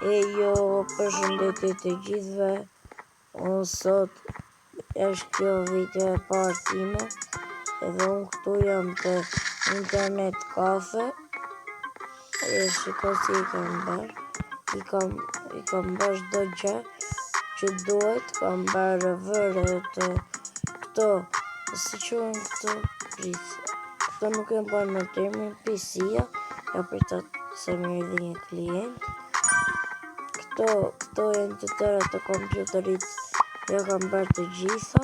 Jo, përshëndetje të gjithëve. Unë sot është kjo video e parë time, edhe unë këtu jam të internet kafe. Shiko si i kam bërë. I kam bërë çdo gjë që duhet. Kam bërë vërë të këto, si quhen këto prit. Këto nuk e bërë në termin PC-ja, ja pritat se më erdhi një klient. Këto janë të tëra të kompjuterit, ja kam bërë të gjitha.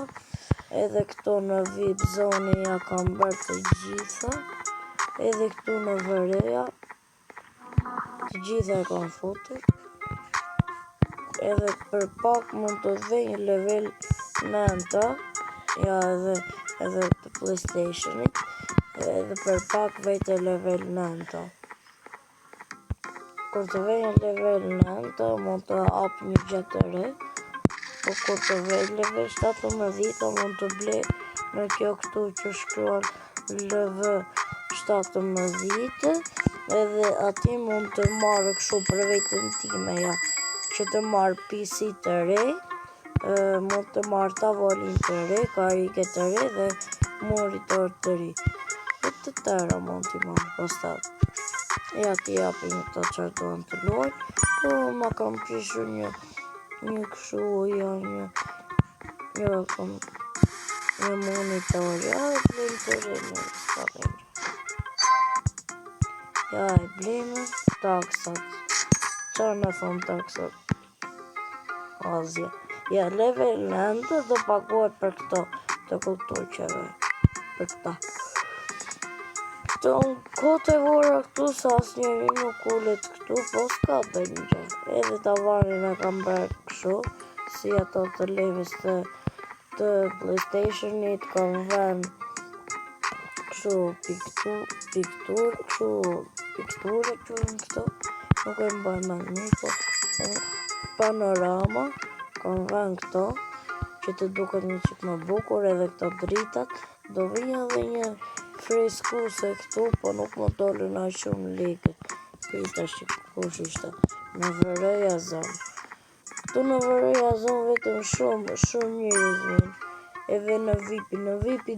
Edhe këto në VIP zone ja kam bërë të gjitha. Edhe këtu në vëreja, të gjitha e kam futur. Edhe për pak mund të dhe një level 9, ja edhe të PlayStationit. Edhe për pak vete level 9. Kur të vej në level 9, mund të hap një gjë të re. Po kur të vej level 17, mund të ble në kjo këtu që shkruan LV 17. Edhe ati mund të marrë kështu për vetën time, ja, që të marrë PC të re, mund të marrë tavolin të re, karike të re dhe monitor të ri. E të tëra mund t'i marrë pastat. Ja t'i japin këto që duan të luajnë. Po ma kam prishur një kështu, ja, një monitor, ja, e blejmë të re në s'ka. Ja, e blejmë taksat. Qa në thonë taksat? Azja. Ja, level 9 do paguaj për këto të kulturqeve. Për këta. Këto në kote vora këtu sa asë njeri nuk ullet këtu, po s'ka bërë një gjë. Edhe tavarin e kam bërë kështu, si ato të leves të PlayStationit, kam vën kështu pikturë që në këto, nuk e mbaj më një, po panorama, kam vën këto, që të duket një qik më bukur, edhe këto dritat, do vinja dhe një freskuse këtu, po nuk më dollën a shumë lekët. Këta që kush ishte, në vëreja zonë. Këtu në vëreja zonë vetëm shumë njërës vinë. Edhe në VIP-i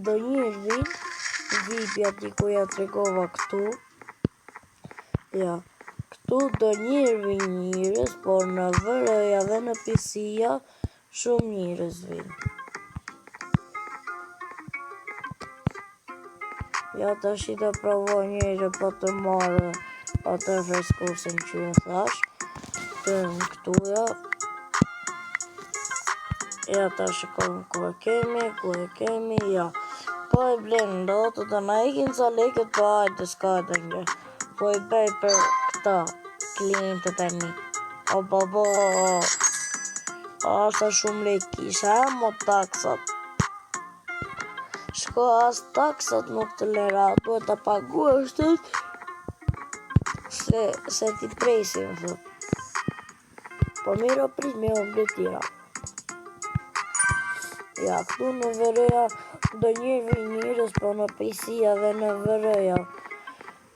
do njërë vinë, VIP-i ati ku ja tregova këtu. Ja, këtu do njërë vinë njërës, por në vëreja dhe në PC-ja shumë njërës vinë. Ja të shi të provoj njëre po të marrë atë freskusin që ju thash. Të në këtuja. Ja të shikon ku e kemi, ja. Po e blenë ndotë, të na ikin ca leket, po ajtë s'ka të një. Po i bej për këta klientët e mi. O babo, asa shumë lek kisha, mo taksat. Shko as taksat nuk të lera, duhet të paguash të se ti presin, thot. Po miro prit me o mbletira. Ja, këtu në vëreja do njërës, po në PC-ja dhe në vëreja.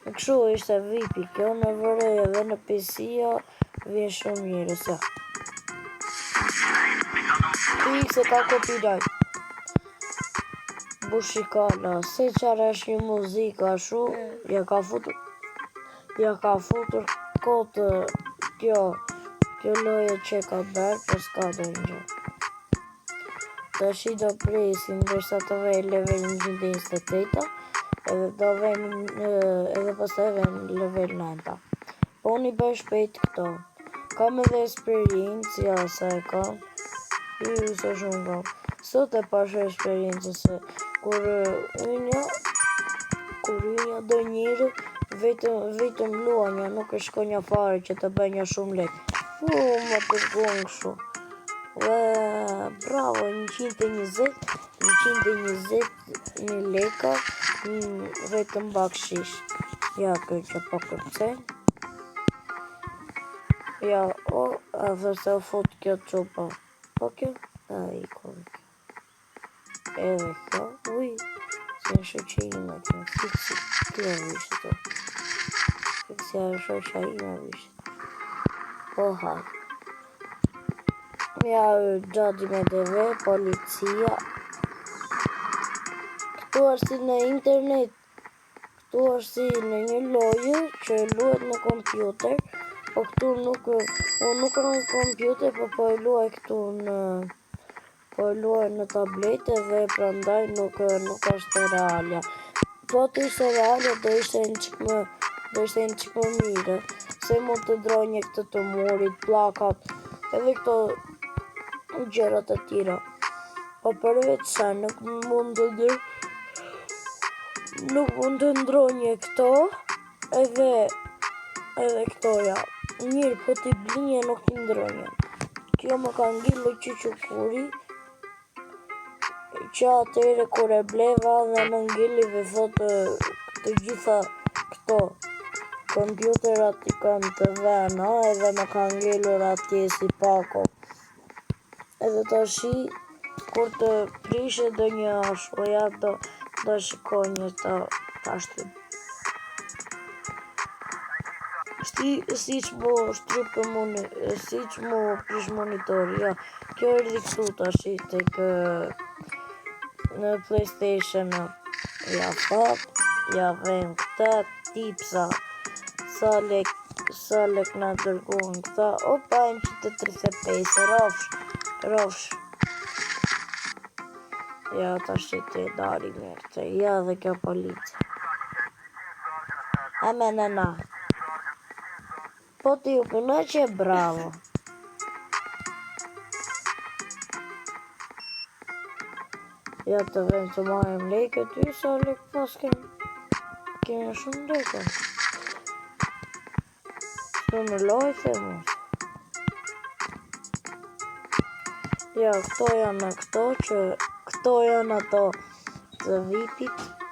Në këshu ishte VIP-i, kjo në vëreja dhe në PC-ja vjen shumë njërës, ja. Se ka copyright. Bushikala, se qara është një muzika shu, ja ka futur kotë kjo loje që ka bërë, për s'ka do një gjë. Të shi do presin, dërsa të vej level 128, edhe do vej edhe pas të vej level 9. Po unë i bërë shpejt këto. Kam edhe eksperiencia sa e kam, se shumë kam. Sot e pashe eksperiencë se kur ynja do njëri, vetëm luanja, nuk e shkonja fare që të bëj një shumë lek. Më të zgonë kështu. Bravo, 120 leka, vetëm bakshish. Ja, kjo që po kërcen. Ja, a vërse o fut kjo qupa. Po kjo? A i kove kjo. Edhe kjo, se në shoqe kjo, fiksi kjo vishë të. Fiksi a shoqe ima vishë. Po hak. Ja gjatë me TV, policia. Këtu është si në internet. Këtu është si në një lojë që luhet në kompjuter. Po këtu nuk kam kompjuter, po e luaj këtu po e luaj në tablete dhe prandaj nuk është realja. Po të ishte realja do ishte një qik më mire. Se mund të ndronje këtë të murit, plakat, edhe këto gjërat e tjera. Po përveç sa nuk mund të ndronje këto, edhe këto ja. Mirë, po t'i blinje nuk t'i ndronje. Kjo më ka ngilë qyqukuri, që atëre kur e bleva dhe më ngilli dhe thotë të gjitha këto kompjuterat i kanë të vena edhe më ka ngellur atje si pako. Edhe tashi, kur të prishe do një ashtoja, do shikoj një të ashtu. Si që mu prish monitori, ja. Kjo erdhi këtu tashi tek në PlayStation. Ja fat, ja vem këta tipsa. Sa lek na dërgojnë këta. Opa, 135, rofsh. Ja, tash të dari mirë të. Ja dhe kjo policia. Me nëna. Po ti ju përna që e bravo. Ja të vem të marim leke ty, sa lek pas kene shumë leke. Në lojtë e mos. Ja, këto janë ato të VIP-it.